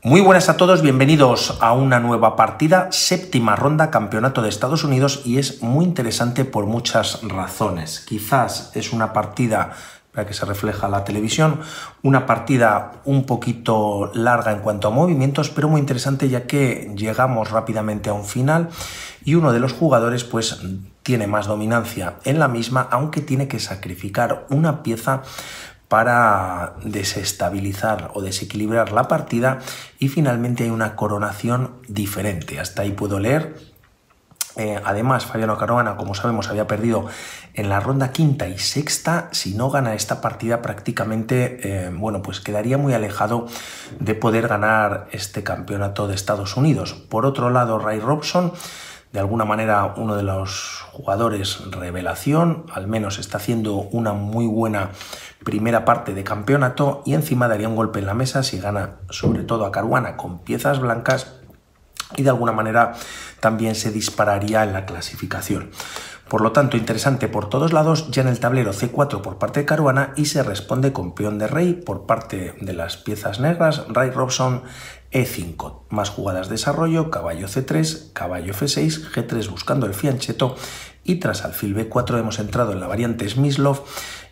Muy buenas a todos, bienvenidos a una nueva partida, séptima ronda, campeonato de Estados Unidos, y es muy interesante por muchas razones. Quizás es una partida, para que se refleja la televisión, una partida un poquito larga en cuanto a movimientos, pero muy interesante ya que llegamos rápidamente a un final y uno de los jugadores pues tiene más dominancia en la misma, aunque tiene que sacrificar una pieza para desestabilizar o desequilibrar la partida, y finalmente hay una coronación diferente. Hasta ahí puedo leer. Además, Fabiano Caruana, como sabemos, había perdido en la ronda quinta y sexta. Si no gana esta partida, prácticamente pues quedaría muy alejado de poder ganar este campeonato de Estados Unidos. Por otro lado, Ray Robson, de alguna manera uno de los jugadores revelación, al menos está haciendo una muy buena primera parte de campeonato, y encima daría un golpe en la mesa si gana sobre todo a Caruana con piezas blancas, y de alguna manera también se dispararía en la clasificación. Por lo tanto, interesante por todos lados. Ya en el tablero C4 por parte de Caruana, y se responde con peón de rey por parte de las piezas negras. Ray Robson E5, más jugadas de desarrollo, caballo C3, caballo F6, G3 buscando el fianchetto, y tras alfil B4 hemos entrado en la variante Smyslov,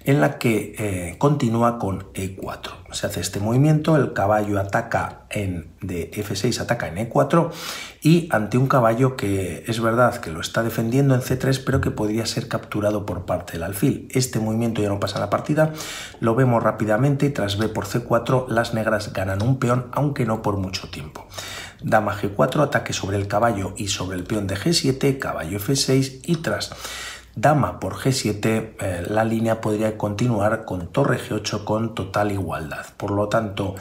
en la que continúa con E4. Se hace este movimiento, el caballo ataca de F6 ataca en E4, y ante un caballo que es verdad que lo está defendiendo en C3, pero que podría ser capturado por parte del alfil. Este movimiento ya no pasa en la partida, lo vemos rápidamente, y tras B por C4 las negras ganan un peón, aunque no por mucho tiempo. Dama G4, ataque sobre el caballo y sobre el peón de G7, caballo F6, y tras dama por G7 la línea podría continuar con torre G8 con total igualdad. Por lo tanto,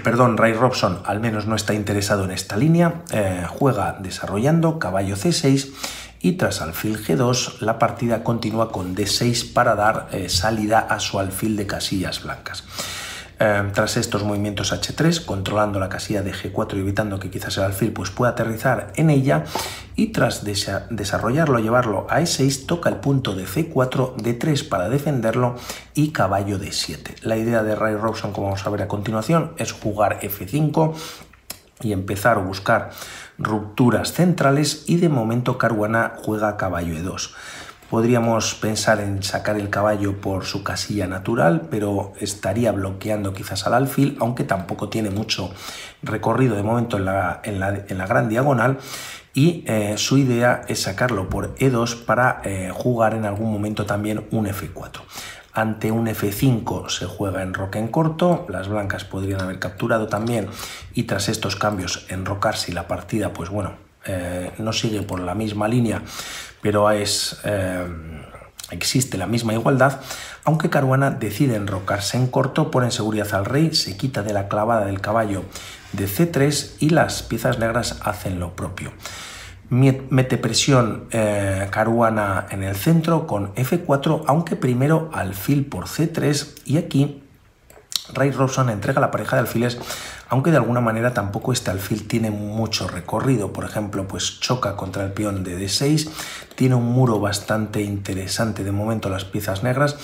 Ray Robson al menos no está interesado en esta línea, juega desarrollando caballo C6, y tras alfil G2 la partida continúa con D6 para dar salida a su alfil de casillas blancas. Tras estos movimientos H3, controlando la casilla de G4 y evitando que quizás el alfil pues pueda aterrizar en ella, y tras desarrollarlo, llevarlo a E6, toca el punto de C4, D3 para defenderlo, y caballo D7. La idea de Ray Robson, como vamos a ver a continuación, es jugar F5 y empezar a buscar rupturas centrales, y de momento Caruana juega caballo E2. Podríamos pensar en sacar el caballo por su casilla natural, pero estaría bloqueando quizás al alfil, aunque tampoco tiene mucho recorrido de momento en la gran diagonal, y su idea es sacarlo por E2 para jugar en algún momento también un F4. Ante un F5 se juega enroque en corto, las blancas podrían haber capturado también, y tras estos cambios enrocarse, y la partida pues bueno, no sigue por la misma línea, pero existe la misma igualdad, aunque Caruana decide enrocarse en corto, pone en seguridad al rey, se quita de la clavada del caballo de C3, y las piezas negras hacen lo propio. Mete presión Caruana en el centro con F4, aunque primero alfil por C3, y aquí Ray Robson entrega la pareja de alfiles, aunque de alguna manera tampoco este alfil tiene mucho recorrido. Por ejemplo, pues choca contra el peón de D6, tiene un muro bastante interesante de momento las piezas negras,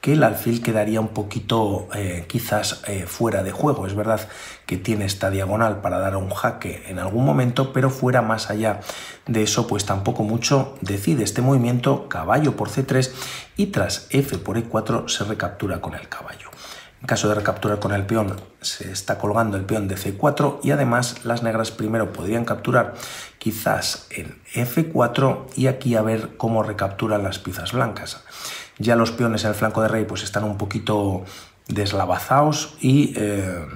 que el alfil quedaría un poquito quizás fuera de juego. Es verdad que tiene esta diagonal para dar un jaque en algún momento, pero fuera más allá de eso pues tampoco mucho. Decide este movimiento, caballo por C3, y tras F por E4 se recaptura con el caballo. En caso de recapturar con el peón, se está colgando el peón de C4, y además las negras primero podrían capturar quizás en F4, y aquí a ver cómo recapturan las piezas blancas. Ya los peones en el flanco de rey pues están un poquito deslavazados, y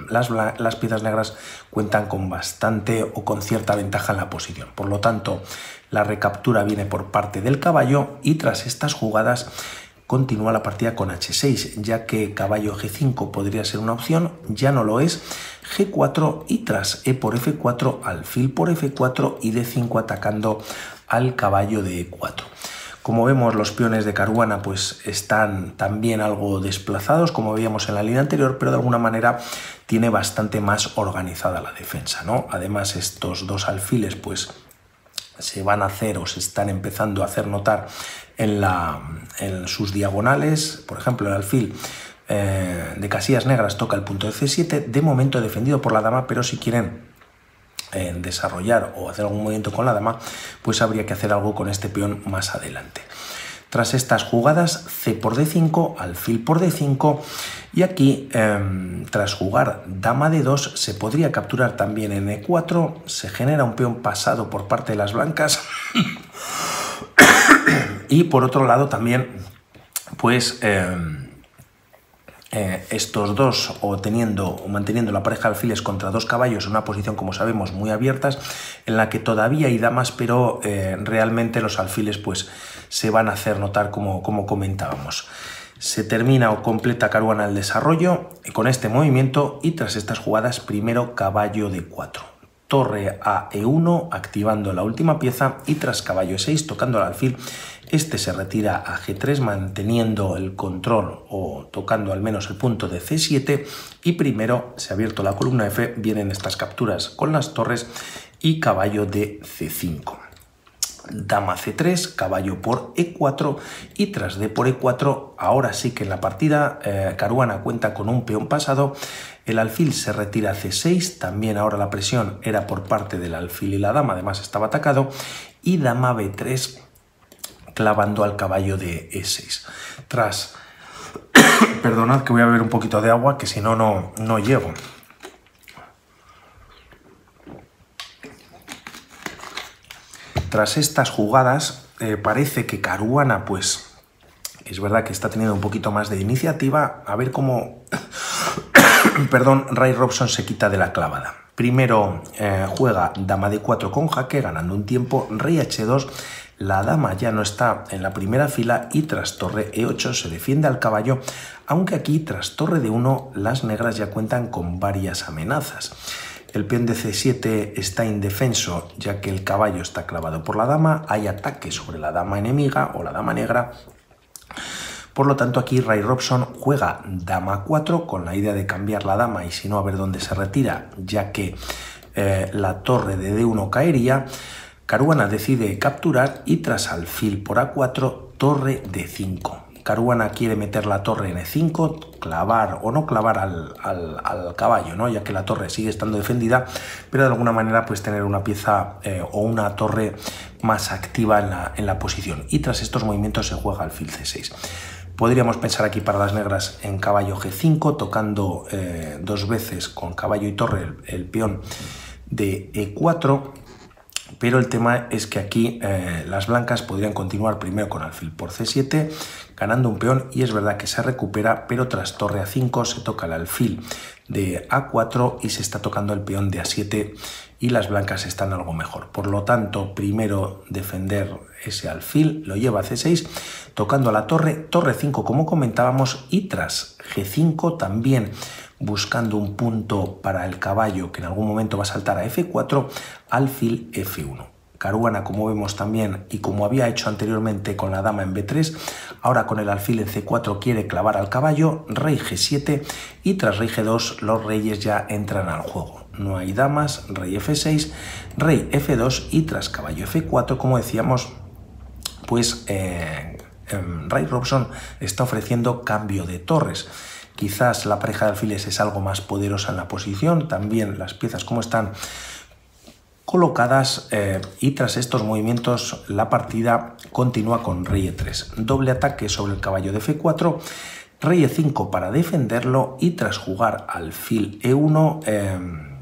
las piezas negras cuentan con bastante o con cierta ventaja en la posición. Por lo tanto, la recaptura viene por parte del caballo, y tras estas jugadas continúa la partida con H6, ya que caballo G5 podría ser una opción, ya no lo es. G4, y tras E por F4, alfil por F4, y D5 atacando al caballo de E4. Como vemos, los peones de Caruana pues están también algo desplazados, como veíamos en la línea anterior, pero de alguna manera tiene bastante más organizada la defensa, ¿no? Además, estos dos alfiles pues se van a hacer o se están empezando a hacer notar en sus diagonales. Por ejemplo, el alfil de casillas negras toca el punto de C7, de momento defendido por la dama, pero si quieren desarrollar o hacer algún movimiento con la dama, pues habría que hacer algo con este peón más adelante. Tras estas jugadas, C por D5, alfil por D5, y aquí, tras jugar dama D2, se podría capturar también en E4, se genera un peón pasado por parte de las blancas, y por otro lado también, pues, estos dos, o manteniendo la pareja de alfiles contra dos caballos en una posición, como sabemos, muy abiertas, en la que todavía hay damas, pero realmente los alfiles pues se van a hacer notar, como comentábamos. Se termina o completa Caruana el desarrollo con este movimiento, y tras estas jugadas, primero caballo D4, torre a E1 activando la última pieza, y tras caballo E6 tocando el alfil, este se retira a G3 manteniendo el control o tocando al menos el punto de C7, y primero se ha abierto la columna F, vienen estas capturas con las torres y caballo de C5. Dama C3, caballo por E4, y tras D por E4, ahora sí que en la partida Caruana cuenta con un peón pasado, el alfil se retira a C6, también ahora la presión era por parte del alfil y la dama, además estaba atacado, y dama B3 clavando al caballo de E6. Tras, perdonad que voy a beber un poquito de agua, que si no, no llego. Tras estas jugadas, parece que Caruana, pues, es verdad que está teniendo un poquito más de iniciativa. A ver cómo, perdón, Ray Robson se quita de la clavada. Primero juega dama D4 con jaque, ganando un tiempo, rey H2, la dama ya no está en la primera fila, y tras torre E8 se defiende al caballo, aunque aquí tras torre D1 las negras ya cuentan con varias amenazas. El peón de C7 está indefenso, ya que el caballo está clavado por la dama, hay ataque sobre la dama enemiga o la dama negra. Por lo tanto, aquí Ray Robson juega dama 4 con la idea de cambiar la dama y si no, a ver dónde se retira, ya que la torre de D1 caería. Caruana decide capturar, y tras alfil por A4, torre D5. Caruana quiere meter la torre en E5, clavar o no clavar al caballo, ¿no? Ya que la torre sigue estando defendida, pero de alguna manera pues tener una pieza o una torre más activa en la posición. Y tras estos movimientos se juega alfil C6. Podríamos pensar aquí para las negras en caballo G5, tocando dos veces con caballo y torre el peón de E4, pero el tema es que aquí las blancas podrían continuar primero con alfil por C7, ganando un peón, y es verdad que se recupera, pero tras torre A5 se toca el alfil de A4 y se está tocando el peón de A7, y las blancas están algo mejor. Por lo tanto, primero defender ese alfil, lo lleva a C6, tocando la torre, torre 5 como comentábamos, y tras G5 también buscando un punto para el caballo que en algún momento va a saltar a F4, alfil F1. Caruana, como vemos también, y como había hecho anteriormente con la dama en B3, ahora con el alfil en C4 quiere clavar al caballo, rey G7, y tras rey G2 los reyes ya entran al juego. No hay damas, rey F6, rey F2, y tras caballo F4, como decíamos, pues Ray Robson está ofreciendo cambio de torres. Quizás la pareja de alfiles es algo más poderosa en la posición, también las piezas como están colocadas, y tras estos movimientos la partida continúa con rey E3. Doble ataque sobre el caballo de F4, rey E5 para defenderlo, y tras jugar alfil E1,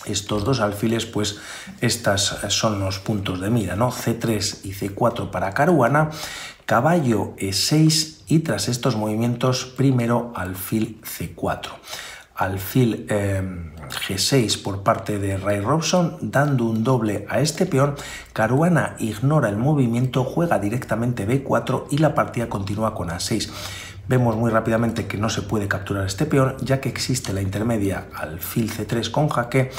estos dos alfiles, pues estas son los puntos de mira, ¿no? C3 y C4 para Caruana, caballo E6, y tras estos movimientos primero alfil C4. Alfil G6 por parte de Ray Robson, dando un doble a este peón. Caruana ignora el movimiento, juega directamente B4 y la partida continúa con A6. Vemos muy rápidamente que no se puede capturar este peón, ya que existe la intermedia alfil C3 con jaque.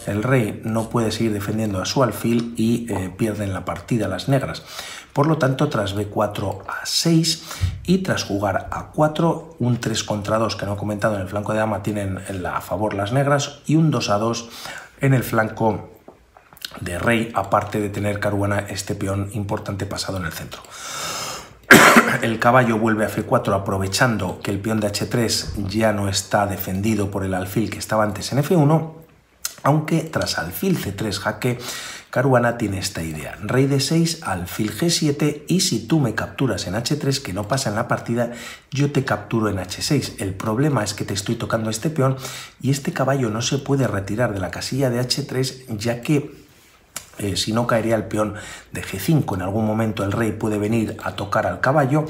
El rey no puede seguir defendiendo a su alfil y pierden la partida las negras. Por lo tanto, tras B4 A6 y tras jugar A4, un 3 contra 2 que no he comentado en el flanco de dama tienen a favor las negras, y un 2 a 2 en el flanco de rey, aparte de tener Caruana este peón importante pasado en el centro. el caballo vuelve a F4 aprovechando que el peón de H3 ya no está defendido por el alfil que estaba antes en F1, aunque tras alfil C3 jaque, Caruana tiene esta idea: rey D6, alfil G7, y si tú me capturas en H3, que no pasa en la partida, yo te capturo en H6. El problema es que te estoy tocando este peón y este caballo no se puede retirar de la casilla de H3, ya que si no caería el peón de G5. En algún momento el rey puede venir a tocar al caballo,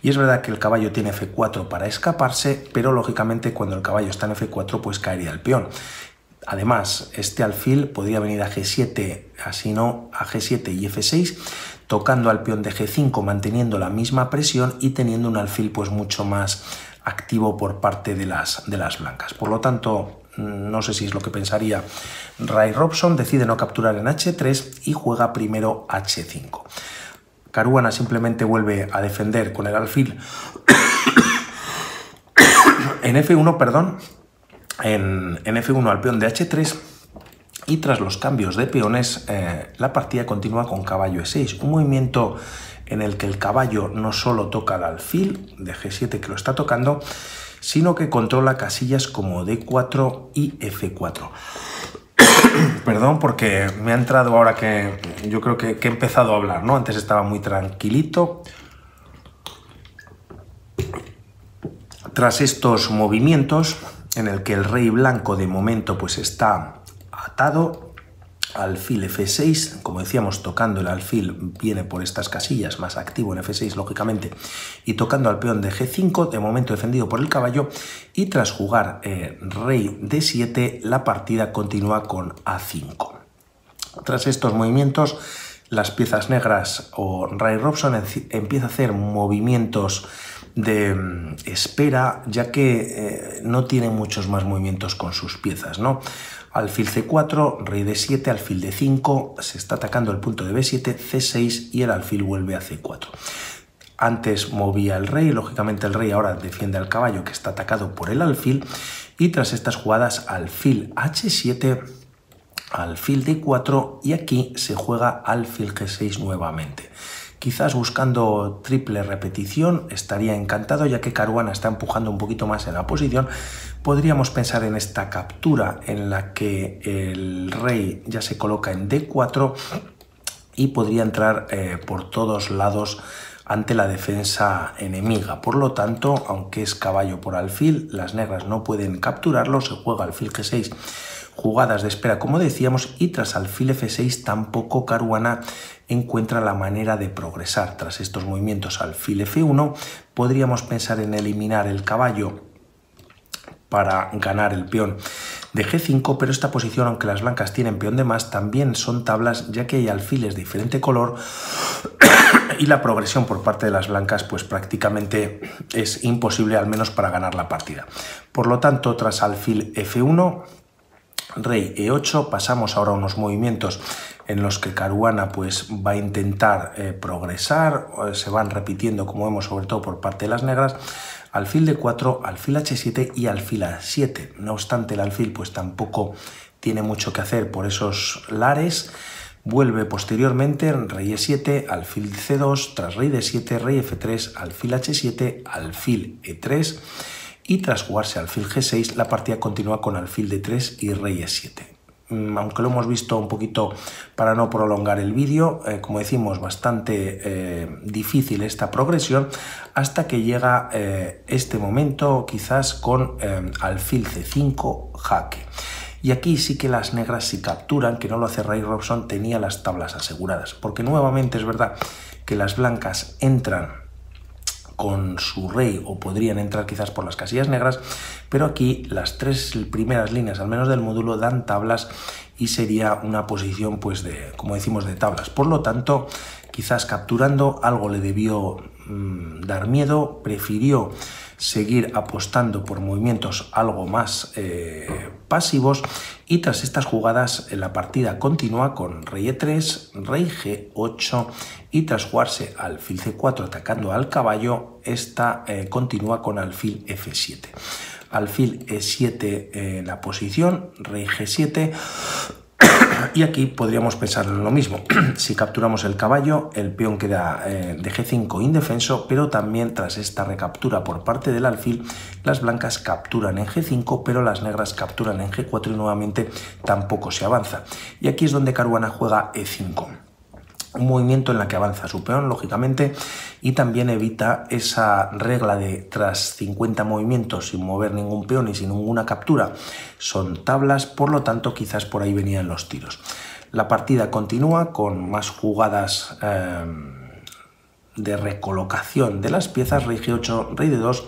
y es verdad que el caballo tiene F4 para escaparse, pero lógicamente cuando el caballo está en F4 pues caería el peón. Además, este alfil podría venir a G7, así no a G7 y F6, tocando al peón de G5, manteniendo la misma presión y teniendo un alfil pues mucho más activo por parte de las blancas. Por lo tanto, no sé si es lo que pensaría Ray Robson, decide no capturar en H3 y juega primero H5. Caruana simplemente vuelve a defender con el alfil en F1, perdón, en F1 al peón de H3, y tras los cambios de peones la partida continúa con caballo E6, un movimiento en el que el caballo no solo toca el alfil de G7 que lo está tocando, sino que controla casillas como D4 y F4. Perdón, porque me ha entrado ahora que yo creo que he empezado a hablar, ¿no? Antes estaba muy tranquilito. Tras estos movimientos, en el que el rey blanco de momento pues está atado, alfil F6, como decíamos, tocando el alfil viene por estas casillas, más activo en F6 lógicamente, y tocando al peón de G5, de momento defendido por el caballo, y tras jugar rey D7, la partida continúa con A5. Tras estos movimientos, las piezas negras o Ray Robson empieza a hacer movimientos de espera, ya que no tiene muchos más movimientos con sus piezas, ¿no? Alfil C4, rey D7, alfil D5, se está atacando el punto de B7, C6 y el alfil vuelve a C4. Antes movía el rey, lógicamente el rey ahora defiende al caballo que está atacado por el alfil, y tras estas jugadas alfil H7, alfil D4 y aquí se juega alfil G6 nuevamente. Quizás buscando triple repetición, estaría encantado, ya que Caruana está empujando un poquito más en la posición. Podríamos pensar en esta captura en la que el rey ya se coloca en D4 y podría entrar por todos lados ante la defensa enemiga. Por lo tanto, aunque es caballo por alfil, las negras no pueden capturarlo, se juega alfil G6, jugadas de espera como decíamos, y tras alfil F6 tampoco Caruana encuentra la manera de progresar. Tras estos movimientos alfil F1 podríamos pensar en eliminar el caballo para ganar el peón de G5, pero esta posición, aunque las blancas tienen peón de más, también son tablas, ya que hay alfiles de diferente color y la progresión por parte de las blancas pues prácticamente es imposible, al menos para ganar la partida. Por lo tanto, tras alfil F1, rey E8, pasamos ahora a unos movimientos en los que Caruana pues va a intentar progresar, se van repitiendo como vemos sobre todo por parte de las negras, alfil D4, alfil H7 y alfil A7. No obstante, el alfil pues tampoco tiene mucho que hacer por esos lares. Vuelve posteriormente rey E7, alfil C2, tras rey D7, rey F3, alfil H7, alfil E3 y tras jugarse alfil G6 la partida continúa con alfil D3 y rey E7. Aunque lo hemos visto un poquito para no prolongar el vídeo, como decimos, bastante difícil esta progresión, hasta que llega este momento quizás con alfil C5 jaque. Y aquí sí que las negras, si capturan, que no lo hace Ray Robson, tenía las tablas aseguradas, porque nuevamente es verdad que las blancas entran con su rey o podrían entrar quizás por las casillas negras, pero aquí las tres primeras líneas al menos del módulo dan tablas y sería una posición pues de, como decimos, de tablas. Por lo tanto, quizás capturando algo le debió dar miedo, prefirió seguir apostando por movimientos algo más pasivos, y tras estas jugadas la partida continúa con rey E3, rey G8 y tras jugarse alfil C4 atacando al caballo, esta continúa con alfil F7. Alfil E7 en la posición, rey G7, Y aquí podríamos pensar en lo mismo. Si capturamos el caballo, el peón queda de G5 indefenso, pero también tras esta recaptura por parte del alfil, las blancas capturan en G5, pero las negras capturan en G4 y nuevamente tampoco se avanza. Y aquí es donde Caruana juega E5. Un movimiento en la que avanza su peón, lógicamente, y también evita esa regla de tras 50 movimientos sin mover ningún peón y sin ninguna captura. Son tablas, por lo tanto, quizás por ahí venían los tiros. La partida continúa con más jugadas de recolocación de las piezas. Rey G8, rey D2,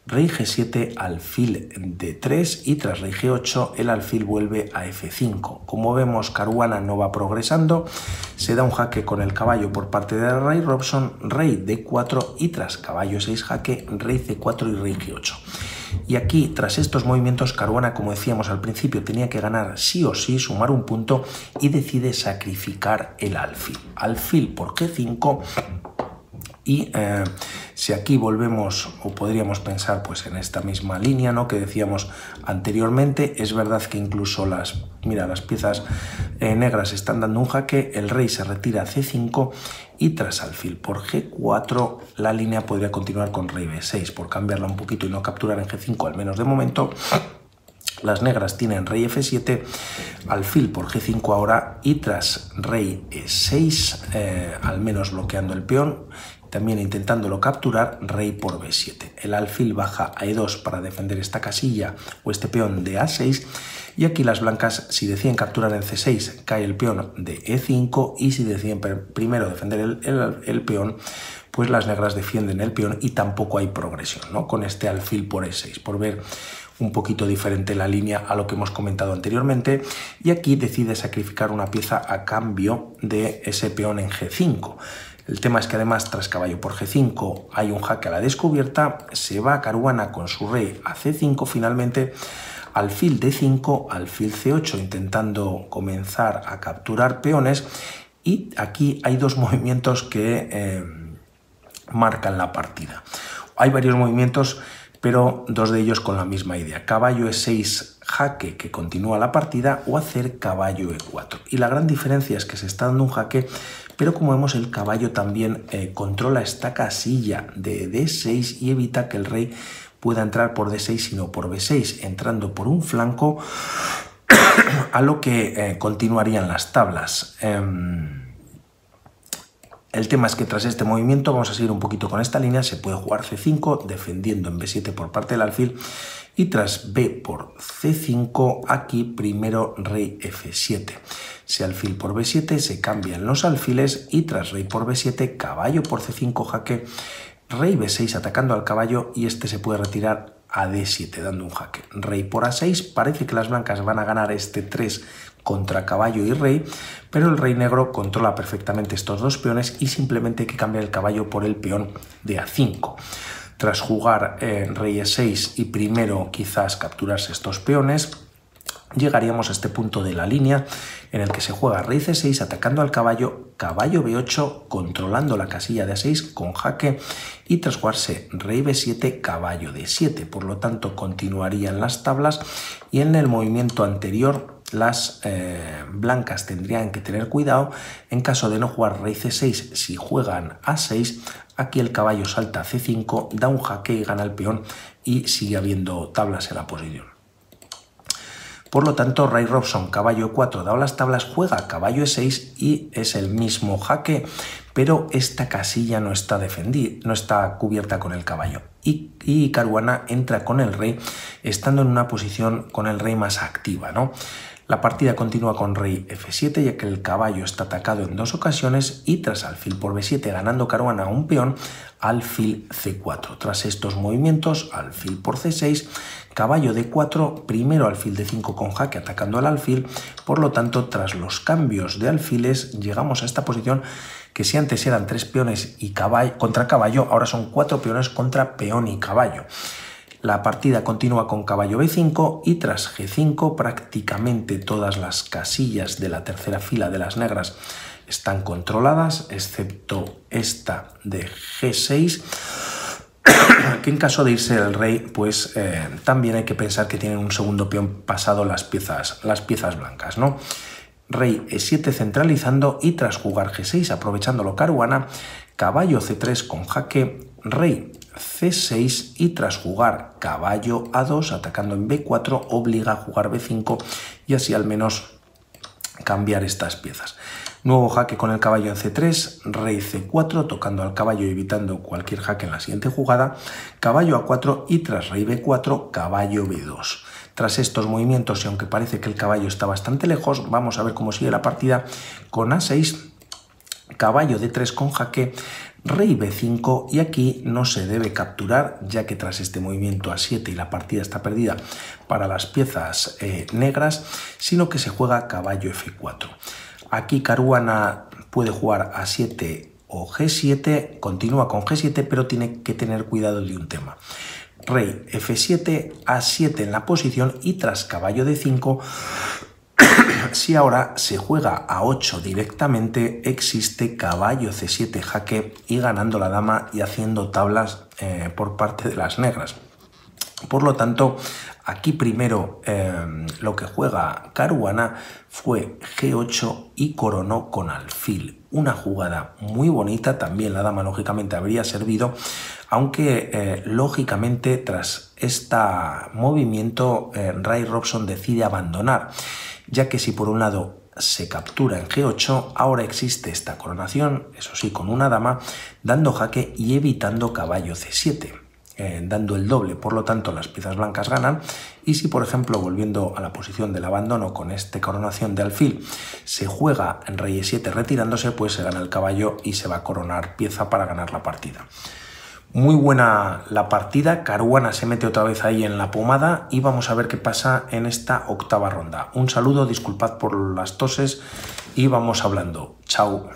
rey G7, alfil D3 y tras rey G8 el alfil vuelve a F5. Como vemos, Caruana no va progresando, se da un jaque con el caballo por parte de Ray Robson, rey D4 y tras caballo 6 jaque, rey C4 y rey G8. Y aquí, tras estos movimientos, Caruana, como decíamos al principio, tenía que ganar sí o sí, sumar un punto y decide sacrificar el alfil. Alfil por G5. Y si aquí volvemos o podríamos pensar pues en esta misma línea, ¿no?, que decíamos anteriormente, es verdad que incluso las piezas negras están dando un jaque, el rey se retira a C5 y tras alfil por G4 la línea podría continuar con rey B6 por cambiarla un poquito y no capturar en G5 al menos de momento. Las negras tienen rey F7, alfil por G5 ahora y tras rey E6, al menos bloqueando el peón, también intentándolo capturar, rey por B7. El alfil baja a E2 para defender esta casilla o este peón de A6 y aquí las blancas, si deciden capturar en C6, cae el peón de E5 y si deciden primero defender el peón, pues las negras defienden el peón y tampoco hay progresión, ¿no?, con este alfil por E6, por ver un poquito diferente la línea a lo que hemos comentado anteriormente. Y aquí decide sacrificar una pieza a cambio de ese peón en G5. El tema es que además tras caballo por G5 hay un jaque a la descubierta, se va Caruana con su rey a C5 finalmente, alfil D5, alfil C8 intentando comenzar a capturar peones y aquí hay dos movimientos que marcan la partida. Hay varios movimientos, pero dos de ellos con la misma idea. Caballo E6 jaque que continúa la partida o hacer caballo E4. Y la gran diferencia es que se está dando un jaque, pero como vemos el caballo también controla esta casilla de D6 y evita que el rey pueda entrar por D6 sino por B6, entrando por un flanco a lo que continuarían las tablas. El tema es que tras este movimiento, vamos a seguir un poquito con esta línea, se puede jugar C5 defendiendo en B7 por parte del alfil y tras B por C5 aquí primero rey F7. Si alfil por B7 se cambian los alfiles y tras rey por B7 caballo por C5 jaque, rey B6 atacando al caballo y este se puede retirar a D7 dando un jaque. Rey por A6, parece que las blancas van a ganar este 3 contra caballo y rey, pero el rey negro controla perfectamente estos dos peones y simplemente hay que cambiar el caballo por el peón de A5. Tras jugar rey E6 y primero quizás capturarse estos peones, llegaríamos a este punto de la línea en el que se juega rey C6 atacando al caballo, caballo B8 controlando la casilla de A6 con jaque y tras jugarse rey B7 caballo D7. Por lo tanto continuarían las tablas y en el movimiento anterior las blancas tendrían que tener cuidado en caso de no jugar rey C6. Si juegan A6, aquí el caballo salta a C5, da un jaque y gana el peón y sigue habiendo tablas en la posición. Por lo tanto, Ray Robson, caballo E4, dado las tablas, juega caballo E6 y es el mismo jaque, pero esta casilla no está defendida, no está cubierta con el caballo. Y Caruana entra con el rey, estando en una posición con el rey más activa, ¿no? La partida continúa con rey F7, ya que el caballo está atacado en dos ocasiones y tras alfil por B7 ganando Caruana un peón, alfil C4. Tras estos movimientos, alfil por C6, caballo D4, primero alfil D5 con jaque atacando al alfil. Por lo tanto, tras los cambios de alfiles, llegamos a esta posición que si antes eran 3 peones y caballo contra caballo, ahora son 4 peones contra peón y caballo. La partida continúa con caballo B5 y tras G5 prácticamente todas las casillas de la tercera fila de las negras están controladas, excepto esta de G6. que en caso de irse el rey, pues también hay que pensar que tienen un segundo peón pasado las piezas blancas, ¿no? Rey E7 centralizando y tras jugar G6, aprovechándolo Caruana, caballo C3 con jaque, rey C6 y tras jugar caballo A2, atacando en B4, obliga a jugar B5 y así al menos cambiar estas piezas. Nuevo jaque con el caballo en C3, rey C4, tocando al caballo y evitando cualquier jaque en la siguiente jugada, caballo A4 y tras rey B4, caballo B2. Tras estos movimientos, y aunque parece que el caballo está bastante lejos, vamos a ver cómo sigue la partida con A6, caballo D3 con jaque, rey B5 y aquí no se debe capturar ya que tras este movimiento A7 y la partida está perdida para las piezas negras, sino que se juega caballo F4. Aquí Caruana puede jugar A7 o G7, continúa con G7, pero tiene que tener cuidado de un tema. Rey F7, A7 en la posición y tras caballo D5, si ahora se juega A8 directamente, existe caballo C7 jaque y ganando la dama y haciendo tablas por parte de las negras. Por lo tanto, aquí primero lo que juega Caruana fue G8 y coronó con alfil. Una jugada muy bonita, también la dama lógicamente habría servido, aunque lógicamente tras este movimiento Ray Robson decide abandonar, ya que si por un lado se captura en G8, ahora existe esta coronación, eso sí, con una dama, dando jaque y evitando caballo C7. Dando el doble, por lo tanto las piezas blancas ganan y si por ejemplo volviendo a la posición del abandono con esta coronación de alfil se juega en rey E7 retirándose, pues se gana el caballo y se va a coronar pieza para ganar la partida. Muy buena la partida, Caruana se mete otra vez ahí en la pomada y vamos a ver qué pasa en esta octava ronda. Un saludo, disculpad por las toses y vamos hablando. Chao.